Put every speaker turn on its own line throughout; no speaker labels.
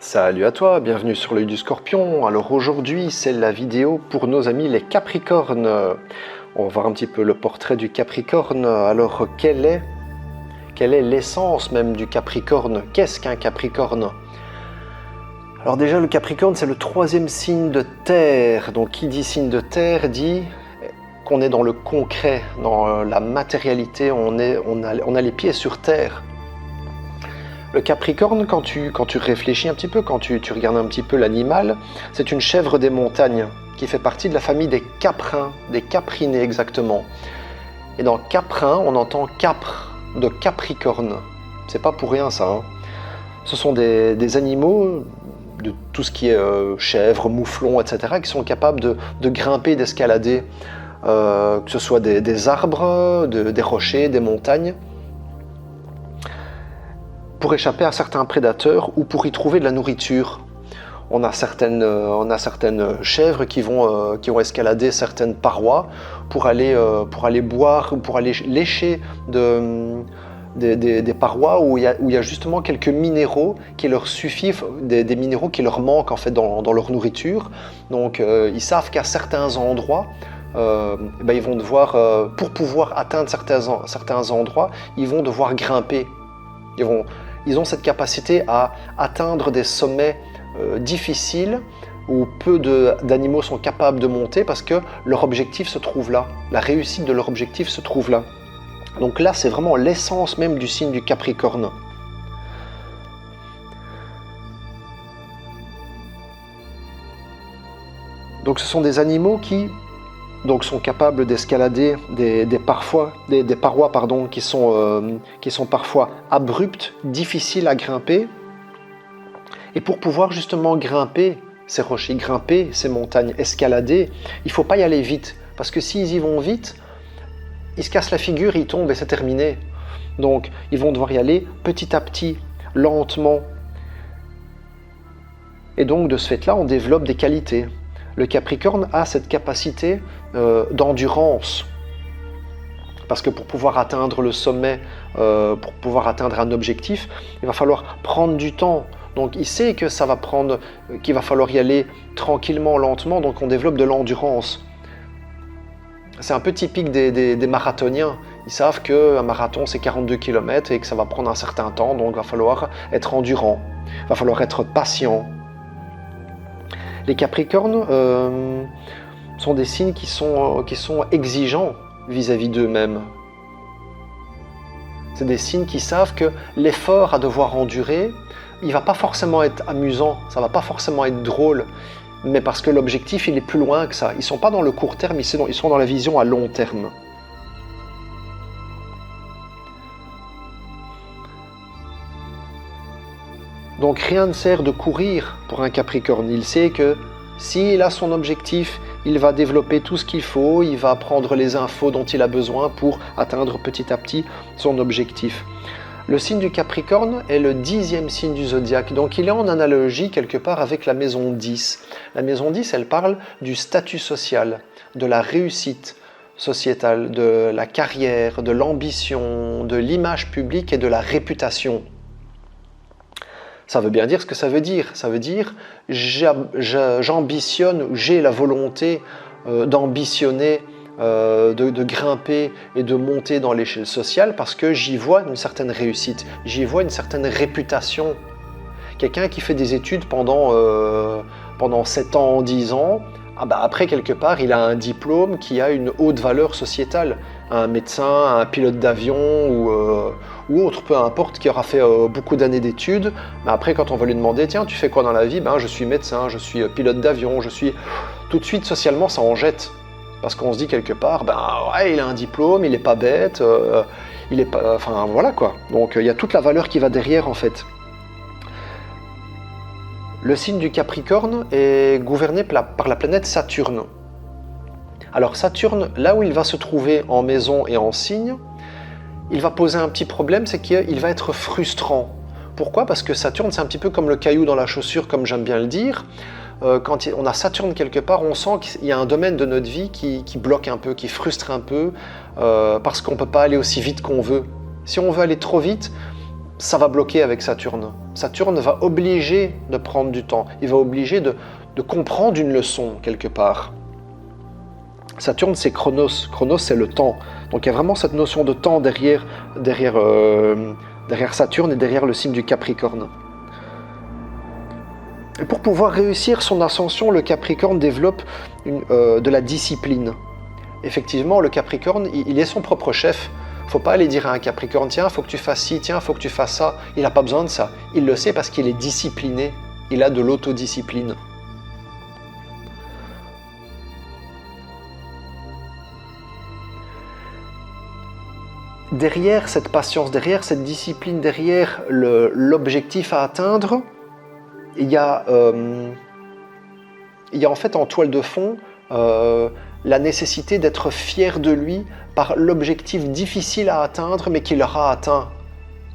Salut à toi, bienvenue sur l'œil du scorpion. Alors aujourd'hui c'est la vidéo pour nos amis les Capricornes. On va voir un petit peu le portrait du Capricorne. Alors quelle est l'essence même du Capricorne? Qu'est-ce qu'un Capricorne? Alors déjà le Capricorne c'est le troisième signe de terre. Donc qui dit signe de terre dit qu'on est dans le concret, dans la matérialité, on a les pieds sur terre. Le Capricorne, quand tu réfléchis un petit peu, quand tu regardes un petit peu l'animal, c'est une chèvre des montagnes qui fait partie de la famille des caprins, des caprinés exactement. Et dans caprin, on entend capre, de Capricorne. C'est pas pour rien ça. Ce sont des animaux, de tout ce qui est chèvre, mouflon, etc., qui sont capables de grimper, d'escalader, que ce soit des arbres, des rochers, des montagnes, pour échapper à certains prédateurs ou pour y trouver de la nourriture. On a certaines chèvres qui vont escalader certaines parois pour aller boire ou pour aller lécher des parois où il y a justement quelques minéraux qui leur suffisent, des minéraux qui leur manquent en fait dans leur nourriture. Donc ils savent qu'à certains endroits, ils vont devoir, pour pouvoir atteindre certains endroits, ils vont devoir grimper. Ils ont cette capacité à atteindre des sommets difficiles où peu d'animaux sont capables de monter parce que leur objectif se trouve là. La réussite de leur objectif se trouve là. Donc là, c'est vraiment l'essence même du signe du Capricorne. Donc ce sont des animaux qui sont capables d'escalader des parois qui sont parfois abruptes, difficiles à grimper. Et pour pouvoir justement grimper ces rochers, grimper ces montagnes, escalader, il ne faut pas y aller vite. Parce que s'ils y vont vite, ils se cassent la figure, ils tombent et c'est terminé. Donc ils vont devoir y aller petit à petit, lentement. Et donc de ce fait-là, on développe des qualités. Le Capricorne a cette capacité d'endurance. Parce que pour pouvoir atteindre le sommet, pour pouvoir atteindre un objectif, il va falloir prendre du temps. Donc il sait que qu'il va falloir y aller tranquillement, lentement, donc on développe de l'endurance. C'est un peu typique des marathoniens. Ils savent qu'un marathon c'est 42 km et que ça va prendre un certain temps, donc il va falloir être endurant, il va falloir être patient. Les Capricornes sont des signes qui sont exigeants vis-à-vis d'eux-mêmes. C'est des signes qui savent que l'effort à devoir endurer, il ne va pas forcément être amusant, ça ne va pas forcément être drôle, mais parce que l'objectif il est plus loin que ça. Ils ne sont pas dans le court terme, ils sont dans la vision à long terme. Donc rien ne sert de courir pour un Capricorne. Il sait que s'il a son objectif, il va développer tout ce qu'il faut, il va prendre les infos dont il a besoin pour atteindre petit à petit son objectif. Le signe du Capricorne est le 10e signe du zodiaque, donc il est en analogie quelque part avec la maison 10. La maison 10, elle parle du statut social, de la réussite sociétale, de la carrière, de l'ambition, de l'image publique et de la réputation. Ça veut bien dire ce que ça veut dire. Ça veut dire j'ambitionne, j'ai la volonté d'ambitionner, de grimper et de monter dans l'échelle sociale parce que j'y vois une certaine réussite, j'y vois une certaine réputation. Quelqu'un qui fait des études pendant 7 ans, 10 ans, après quelque part il a un diplôme qui a une haute valeur sociétale. Un médecin, un pilote d'avion ou autre, peu importe, qui aura fait beaucoup d'années d'études. Mais après, quand on va lui demander, tiens, tu fais quoi dans la vie? Je suis médecin, je suis pilote d'avion, Tout de suite, socialement, ça en jette. Parce qu'on se dit quelque part, il a un diplôme, il n'est pas bête, il est pas... Enfin, voilà quoi. Donc, il y a toute la valeur qui va derrière, en fait. Le signe du Capricorne est gouverné par la planète Saturne. Alors Saturne, là où il va se trouver en maison et en signe, il va poser un petit problème, c'est qu'il va être frustrant. Pourquoi? Parce que Saturne, c'est un petit peu comme le caillou dans la chaussure, comme j'aime bien le dire. Quand on a Saturne quelque part, on sent qu'il y a un domaine de notre vie qui bloque un peu, qui frustre un peu, parce qu'on ne peut pas aller aussi vite qu'on veut. Si on veut aller trop vite, ça va bloquer avec Saturne. Saturne va obliger de prendre du temps, il va obliger de comprendre une leçon quelque part. Saturne, c'est Chronos. Chronos, c'est le temps. Donc il y a vraiment cette notion de temps derrière Saturne et derrière le signe du Capricorne. Et pour pouvoir réussir son ascension, le Capricorne développe de la discipline. Effectivement, le Capricorne, il est son propre chef. Il ne faut pas aller dire à un Capricorne, tiens, il faut que tu fasses ci, tiens, il faut que tu fasses ça. Il n'a pas besoin de ça. Il le sait parce qu'il est discipliné. Il a de l'autodiscipline. Derrière cette patience, derrière cette discipline, derrière l'objectif à atteindre, il y a en fait en toile de fond la nécessité d'être fier de lui par l'objectif difficile à atteindre mais qu'il aura atteint.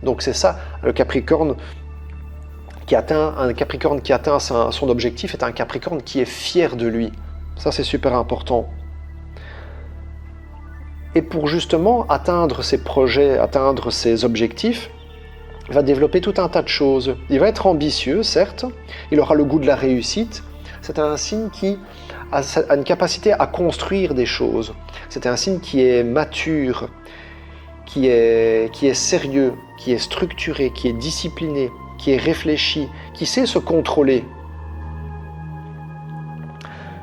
Donc c'est ça, le Capricorne qui atteint son objectif est un Capricorne qui est fier de lui. Ça c'est super important. Et pour justement atteindre ses projets, atteindre ses objectifs, il va développer tout un tas de choses. Il va être ambitieux, certes, il aura le goût de la réussite. C'est un signe qui a une capacité à construire des choses. C'est un signe qui est mature, qui est sérieux, qui est structuré, qui est discipliné, qui est réfléchi, qui sait se contrôler.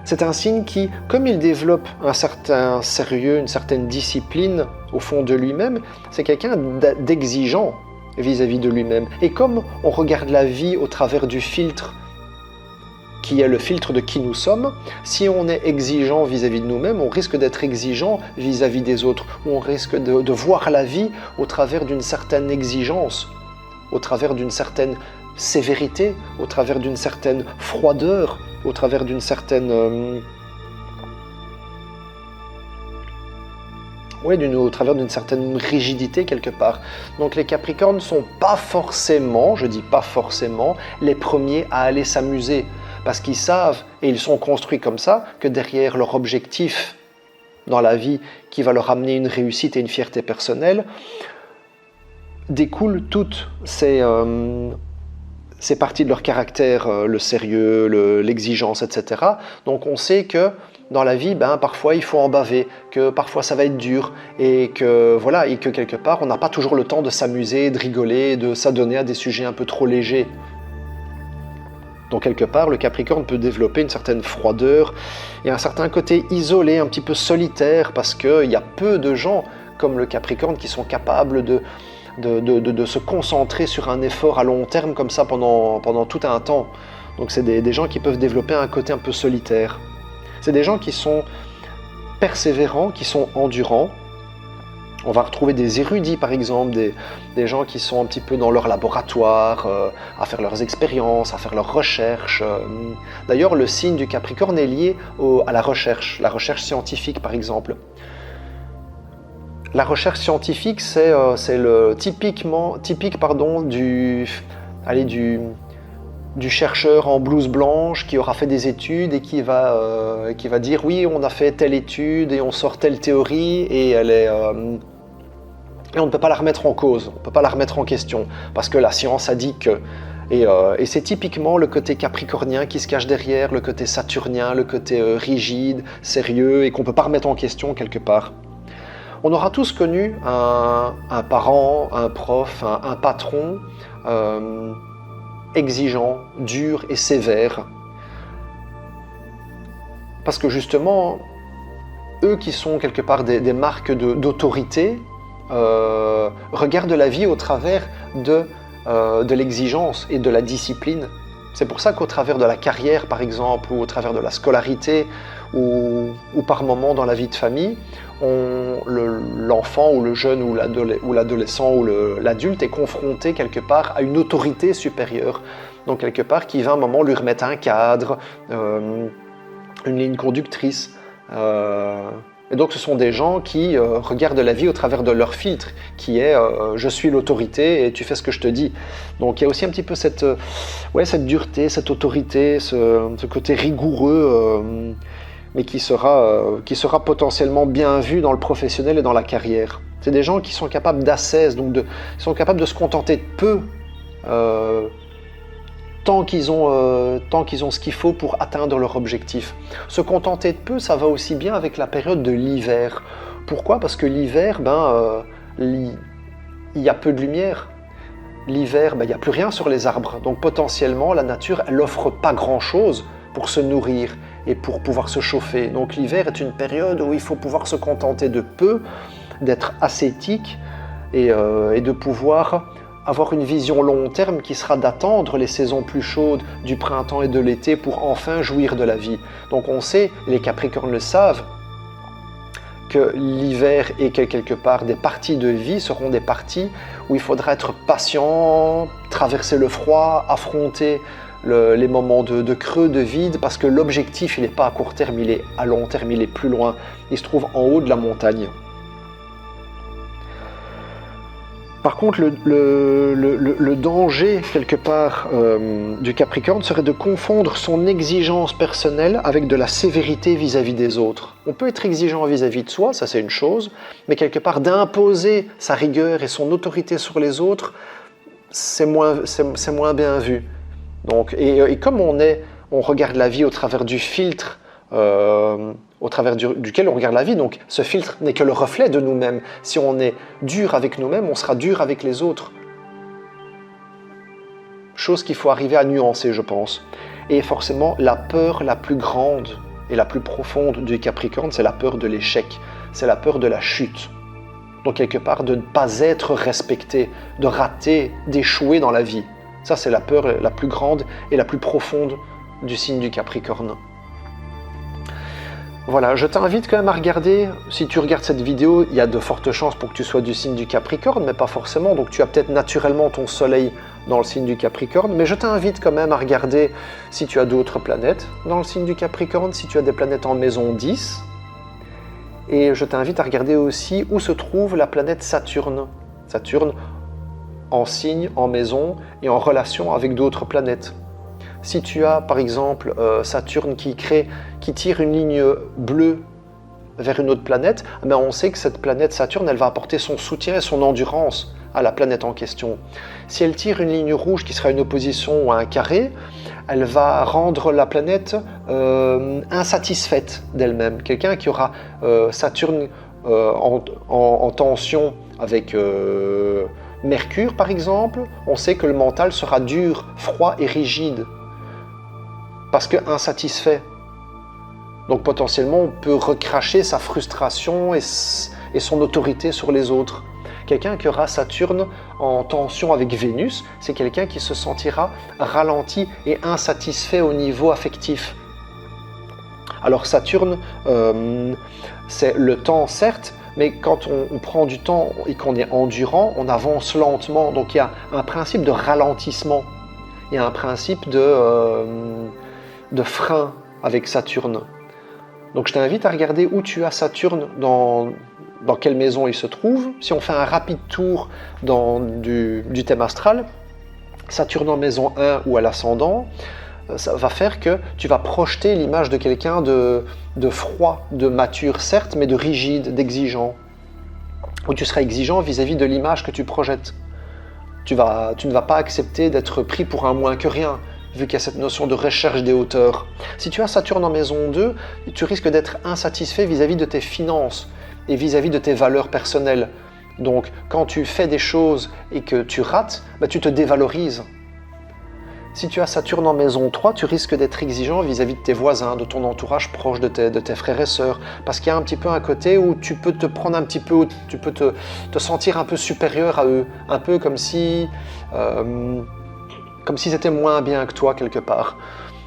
C'est un signe qui, comme il développe un certain sérieux, une certaine discipline au fond de lui-même, c'est quelqu'un d'exigeant vis-à-vis de lui-même. Et comme on regarde la vie au travers du filtre, qui est le filtre de qui nous sommes, si on est exigeant vis-à-vis de nous-mêmes, on risque d'être exigeant vis-à-vis des autres, ou on risque de voir la vie au travers d'une certaine exigence, au travers d'une certaine sévérité, au travers d'une certaine froideur, au travers d'une certaine au travers d'une certaine rigidité quelque part. Donc les Capricornes ne sont pas forcément, je dis pas forcément, les premiers à aller s'amuser, parce qu'ils savent, et ils sont construits comme ça, que derrière leur objectif dans la vie qui va leur amener une réussite et une fierté personnelle, découlent toutes ces parties de leur caractère, le sérieux, l'exigence, etc. Donc on sait que dans la vie, parfois il faut en baver, que parfois ça va être dur, et que quelque part on n'a pas toujours le temps de s'amuser, de rigoler, de s'adonner à des sujets un peu trop légers. Donc quelque part, le Capricorne peut développer une certaine froideur et un certain côté isolé, un petit peu solitaire, parce qu'il y a peu de gens comme le Capricorne qui sont capables de se concentrer sur un effort à long terme comme ça pendant tout un temps. Donc c'est des gens qui peuvent développer un côté un peu solitaire. C'est des gens qui sont persévérants, qui sont endurants. On va retrouver des érudits par exemple, des gens qui sont un petit peu dans leur laboratoire, à faire leurs expériences, à faire leurs recherches. D'ailleurs, le signe du Capricorne est lié à la recherche scientifique par exemple. La recherche scientifique, c'est le typique du chercheur en blouse blanche qui aura fait des études et qui va dire oui, on a fait telle étude et on sort telle théorie et et on ne peut pas la remettre en cause, on ne peut pas la remettre en question parce que la science a dit que. Et c'est typiquement le côté capricornien qui se cache derrière, le côté saturnien, le côté rigide, sérieux et qu'on ne peut pas remettre en question quelque part. On aura tous connu un parent, un prof, un patron exigeant, dur et sévère. Parce que justement, eux qui sont quelque part des marques d'autorité, regardent la vie au travers de l'exigence et de la discipline. C'est pour ça qu'au travers de la carrière, par exemple, ou au travers de la scolarité, ou par moment dans la vie de famille, l'enfant ou le jeune ou l'adolescent ou l'adulte est confronté quelque part à une autorité supérieure. Donc quelque part qui va un moment lui remettre un cadre, une ligne conductrice. Et donc ce sont des gens qui regardent la vie au travers de leur filtre, qui est je suis l'autorité et tu fais ce que je te dis. Donc il y a aussi un petit peu cette dureté, cette autorité, ce côté rigoureux, mais qui sera potentiellement bien vu dans le professionnel et dans la carrière. C'est des gens qui sont capables d'ascèse, donc ils sont capables de se contenter de peu, tant qu'ils ont ce qu'il faut pour atteindre leur objectif. Se contenter de peu, ça va aussi bien avec la période de l'hiver. Pourquoi? Parce que l'hiver, il y a peu de lumière. L'hiver, il n'y a plus rien sur les arbres. Donc potentiellement, la nature, elle n'offre pas grand-chose pour se nourrir et pour pouvoir se chauffer. Donc l'hiver est une période où il faut pouvoir se contenter de peu, d'être ascétique et de pouvoir avoir une vision long terme qui sera d'attendre les saisons plus chaudes du printemps et de l'été pour enfin jouir de la vie. Donc on sait, les Capricornes le savent, que l'hiver et que quelque part des parties de vie seront des parties où il faudra être patient, traverser le froid, affronter les moments de creux, de vide, parce que l'objectif, il n'est pas à court terme, il est à long terme, il est plus loin. Il se trouve en haut de la montagne. Par contre, le danger, quelque part, du Capricorne serait de confondre son exigence personnelle avec de la sévérité vis-à-vis des autres. On peut être exigeant vis-à-vis de soi, ça c'est une chose, mais quelque part d'imposer sa rigueur et son autorité sur les autres, c'est moins bien vu. Donc, et comme on regarde la vie au travers du filtre, au travers duquel on regarde la vie. Donc ce filtre n'est que le reflet de nous-mêmes. Si on est dur avec nous-mêmes, on sera dur avec les autres. Chose qu'il faut arriver à nuancer, je pense. Et forcément, la peur la plus grande et la plus profonde du Capricorne, c'est la peur de l'échec, c'est la peur de la chute. Donc quelque part, de ne pas être respecté, de rater, d'échouer dans la vie. Ça, c'est la peur la plus grande et la plus profonde du signe du Capricorne. Voilà, je t'invite quand même à regarder, si tu regardes cette vidéo, il y a de fortes chances pour que tu sois du signe du Capricorne, mais pas forcément, donc tu as peut-être naturellement ton soleil dans le signe du Capricorne, mais je t'invite quand même à regarder si tu as d'autres planètes dans le signe du Capricorne, si tu as des planètes en maison 10, et je t'invite à regarder aussi où se trouve la planète Saturne. Saturne en signe, en maison et en relation avec d'autres planètes. Si tu as par exemple Saturne qui tire une ligne bleue vers une autre planète, on sait que cette planète Saturne, elle va apporter son soutien et son endurance à la planète en question. Si elle tire une ligne rouge qui sera une opposition ou un carré, elle va rendre la planète insatisfaite d'elle-même. Quelqu'un qui aura Saturne en tension avec Mercure par exemple, on sait que le mental sera dur, froid et rigide. Parce que insatisfait. Donc potentiellement, on peut recracher sa frustration et son autorité sur les autres. Quelqu'un qui aura Saturne en tension avec Vénus, c'est quelqu'un qui se sentira ralenti et insatisfait au niveau affectif. Alors Saturne, c'est le temps certes, mais quand on prend du temps et qu'on est endurant, on avance lentement. Donc il y a un principe de ralentissement. Il y a un principe de frein avec Saturne. Donc je t'invite à regarder où tu as Saturne, dans quelle maison il se trouve. Si on fait un rapide tour du thème astral, Saturne en maison 1 ou à l'ascendant, ça va faire que tu vas projeter l'image de quelqu'un de froid, de mature certes, mais de rigide, d'exigeant. Où tu seras exigeant vis-à-vis de l'image que tu projettes. Tu ne vas pas accepter d'être pris pour un moins que rien, vu qu'il y a cette notion de recherche des hauteurs. Si tu as Saturne en maison 2, tu risques d'être insatisfait vis-à-vis de tes finances et vis-à-vis de tes valeurs personnelles. Donc, quand tu fais des choses et que tu rates, tu te dévalorises. Si tu as Saturne en maison 3, tu risques d'être exigeant vis-à-vis de tes voisins, de ton entourage proche, de tes frères et sœurs, parce qu'il y a un petit peu un côté où tu peux te prendre un petit peu, tu peux te sentir un peu supérieur à eux, un peu comme si c'était moins bien que toi quelque part.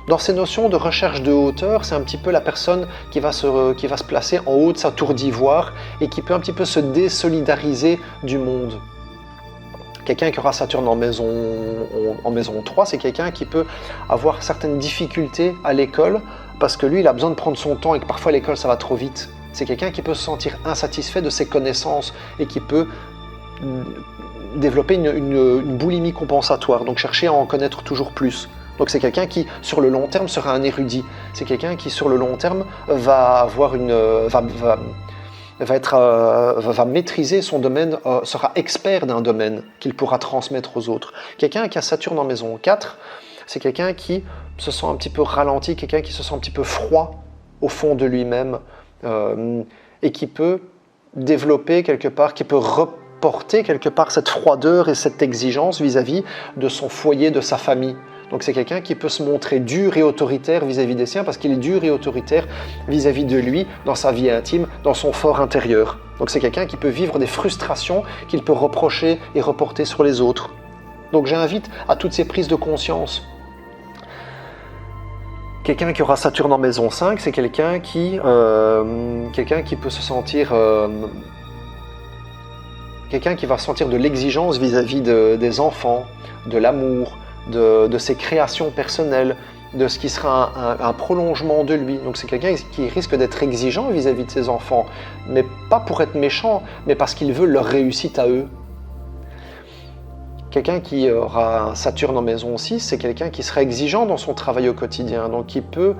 Dans ces notions de recherche de hauteur, c'est un petit peu la personne qui va se placer en haut de sa tour d'ivoire et qui peut un petit peu se désolidariser du monde. Quelqu'un qui aura Saturne en maison 3, c'est quelqu'un qui peut avoir certaines difficultés à l'école parce que lui, il a besoin de prendre son temps et que parfois à l'école, ça va trop vite. C'est quelqu'un qui peut se sentir insatisfait de ses connaissances et qui peut développer une boulimie compensatoire, donc chercher à en connaître toujours plus. Donc c'est quelqu'un qui, sur le long terme, sera un érudit. C'est quelqu'un qui, sur le long terme, va avoir va maîtriser son domaine, sera expert d'un domaine qu'il pourra transmettre aux autres. Quelqu'un qui a Saturne en maison 4, c'est quelqu'un qui se sent un petit peu ralenti, quelqu'un qui se sent un petit peu froid au fond de lui-même et qui peut développer quelque part, qui peut reporter quelque part cette froideur et cette exigence vis-à-vis de son foyer, de sa famille. Donc c'est quelqu'un qui peut se montrer dur et autoritaire vis-à-vis des siens parce qu'il est dur et autoritaire vis-à-vis de lui, dans sa vie intime, dans son fort intérieur. Donc c'est quelqu'un qui peut vivre des frustrations qu'il peut reprocher et reporter sur les autres. Donc j'invite à toutes ces prises de conscience. Quelqu'un qui aura Saturne en maison 5, c'est quelqu'un qui peut se sentir... quelqu'un qui va sentir de l'exigence vis-à-vis des enfants, de l'amour, de ses créations personnelles, de ce qui sera un prolongement de lui. Donc c'est quelqu'un qui risque d'être exigeant vis-à-vis de ses enfants, mais pas pour être méchant, mais parce qu'il veut leur réussite à eux. Quelqu'un qui aura un Saturne en maison 6, c'est quelqu'un qui sera exigeant dans son travail au quotidien, donc qui peut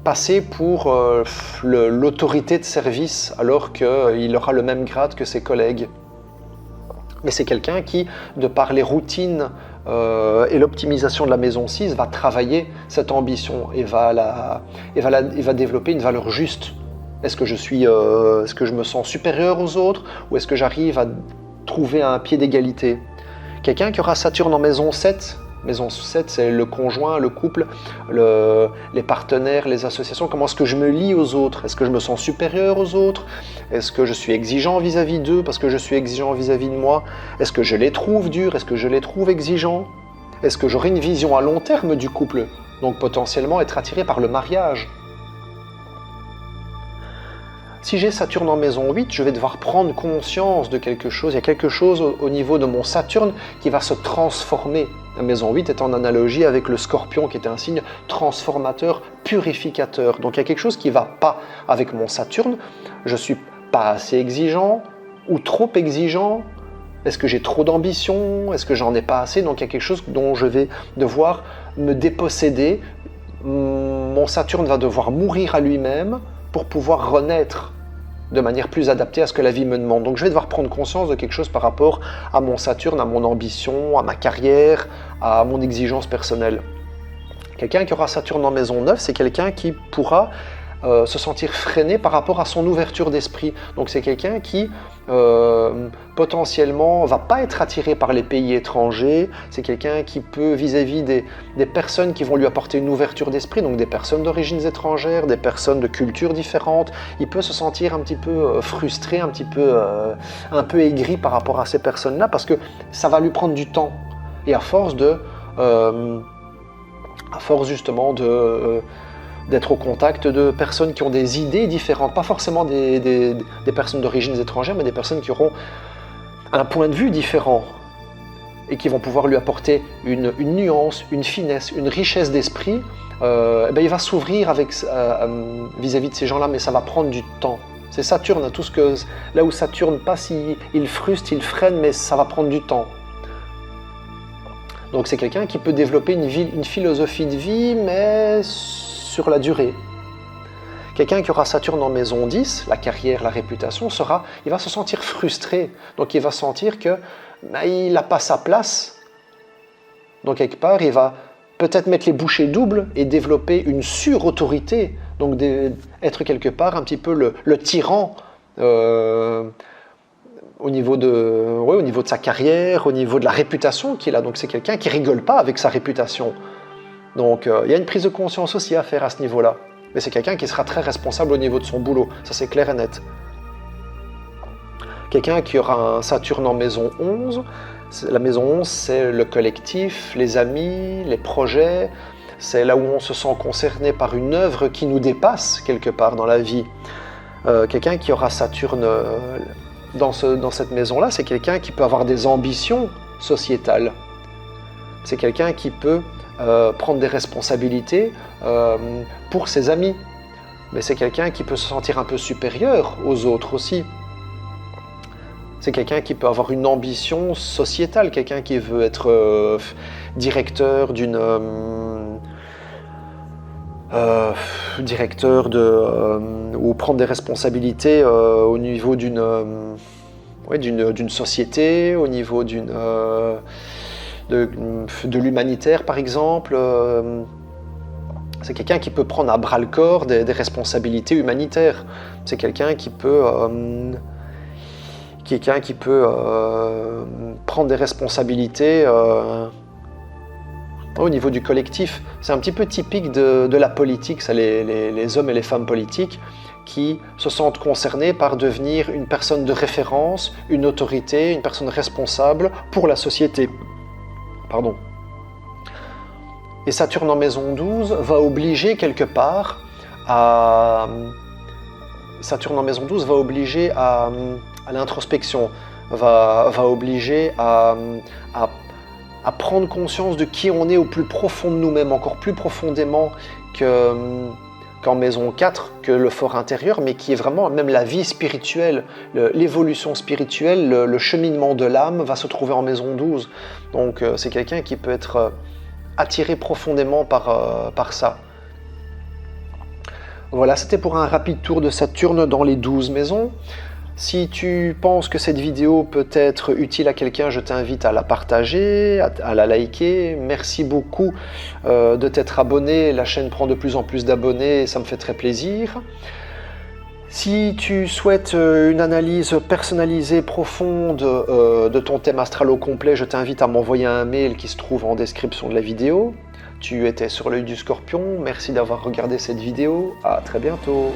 passer pour l'autorité de service alors qu'il aura le même grade que ses collègues. Mais c'est quelqu'un qui, de par les routines et l'optimisation de la maison 6, va travailler cette ambition et va développer une valeur juste. Est-ce que je me sens supérieur aux autres ou est-ce que j'arrive à trouver un pied d'égalité? Quelqu'un qui aura Saturne en maison 7, maison 7, c'est le conjoint, le couple, les partenaires, les associations. Comment est-ce que je me lie aux autres? Est-ce que je me sens supérieur aux autres? Est-ce que je suis exigeant vis-à-vis d'eux parce que je suis exigeant vis-à-vis de moi? Est-ce que je les trouve durs? Est-ce que je les trouve exigeants? Est-ce que j'aurai une vision à long terme du couple? Donc potentiellement être attiré par le mariage. Si j'ai Saturne en maison 8, je vais devoir prendre conscience de quelque chose. Il y a quelque chose au niveau de mon Saturne qui va se transformer. La maison 8 est en analogie avec le Scorpion qui est un signe transformateur, purificateur. Donc il y a quelque chose qui ne va pas avec mon Saturne. Je ne suis pas assez exigeant ou trop exigeant. Est-ce que j'ai trop d'ambition? Est-ce que j'en ai pas assez? Donc il y a quelque chose dont je vais devoir me déposséder. Mon Saturne va devoir mourir à lui-même pour pouvoir renaître de manière plus adaptée à ce que la vie me demande. Donc je vais devoir prendre conscience de quelque chose par rapport à mon Saturne, à mon ambition, à ma carrière, à mon exigence personnelle. Quelqu'un qui aura Saturne en maison 9, c'est quelqu'un qui pourra se sentir freiné par rapport à son ouverture d'esprit. Donc c'est quelqu'un qui potentiellement va pas être attiré par les pays étrangers, c'est quelqu'un qui peut vis-à-vis des personnes qui vont lui apporter une ouverture d'esprit, donc des personnes d'origines étrangères, des personnes de cultures différentes, il peut se sentir un petit peu frustré, un peu aigri par rapport à ces personnes-là parce que ça va lui prendre du temps. Et à force justement d'être au contact de personnes qui ont des idées différentes, pas forcément des personnes d'origine étrangère, mais des personnes qui auront un point de vue différent et qui vont pouvoir lui apporter une nuance, une finesse, une richesse d'esprit. Il va s'ouvrir vis-à-vis de ces gens-là, mais ça va prendre du temps. C'est Saturne, là où Saturne passe, il frustre, il freine, mais ça va prendre du temps. Donc c'est quelqu'un qui peut développer une philosophie de vie, mais sur la durée. Quelqu'un qui aura Saturne en maison 10, la carrière, la réputation, il va se sentir frustré. Donc il va sentir qu'il n'a pas sa place. Donc quelque part, il va peut-être mettre les bouchées doubles et développer une surautorité. Donc être quelque part un petit peu le tyran au niveau de sa carrière, au niveau de la réputation qu'il a. Donc c'est quelqu'un qui rigole pas avec sa réputation. Donc il y a une prise de conscience aussi à faire à ce niveau-là. Mais c'est quelqu'un qui sera très responsable au niveau de son boulot, ça c'est clair et net. Quelqu'un qui aura un Saturne en maison 11, la maison 11 c'est le collectif, les amis, les projets, c'est là où on se sent concerné par une œuvre qui nous dépasse quelque part dans la vie. Quelqu'un qui aura Saturne dans cette maison-là, c'est quelqu'un qui peut avoir des ambitions sociétales. C'est quelqu'un qui peut prendre des responsabilités pour ses amis. Mais c'est quelqu'un qui peut se sentir un peu supérieur aux autres aussi. C'est quelqu'un qui peut avoir une ambition sociétale, quelqu'un qui veut être directeur directeur ou prendre des responsabilités au niveau d'une société, au niveau de l'humanitaire par exemple. C'est quelqu'un qui peut prendre à bras le corps des responsabilités humanitaires. C'est quelqu'un qui peut prendre des responsabilités au niveau du collectif. C'est un petit peu typique de la politique, ça, les hommes et les femmes politiques qui se sentent concernés par devenir une personne de référence, une autorité, une personne responsable pour la société. Pardon. Et Saturne en maison 12 va obliger quelque part à... Saturne en maison 12 va obliger à l'introspection, va obliger à prendre conscience de qui on est au plus profond de nous-mêmes, encore plus profondément qu'en maison 4, que le fort intérieur, mais qui est vraiment même la vie spirituelle, l'évolution spirituelle, le cheminement de l'âme va se trouver en maison 12. Donc c'est quelqu'un qui peut être attiré profondément par ça. Voilà, c'était pour un rapide tour de Saturne dans les 12 maisons. Si tu penses que cette vidéo peut être utile à quelqu'un, je t'invite à la partager, à la liker. Merci beaucoup de t'être abonné. La chaîne prend de plus en plus d'abonnés et ça me fait très plaisir. Si tu souhaites une analyse personnalisée, profonde de ton thème astral au complet, je t'invite à m'envoyer un mail qui se trouve en description de la vidéo. Tu étais sur l'œil du Scorpion, merci d'avoir regardé cette vidéo, à très bientôt.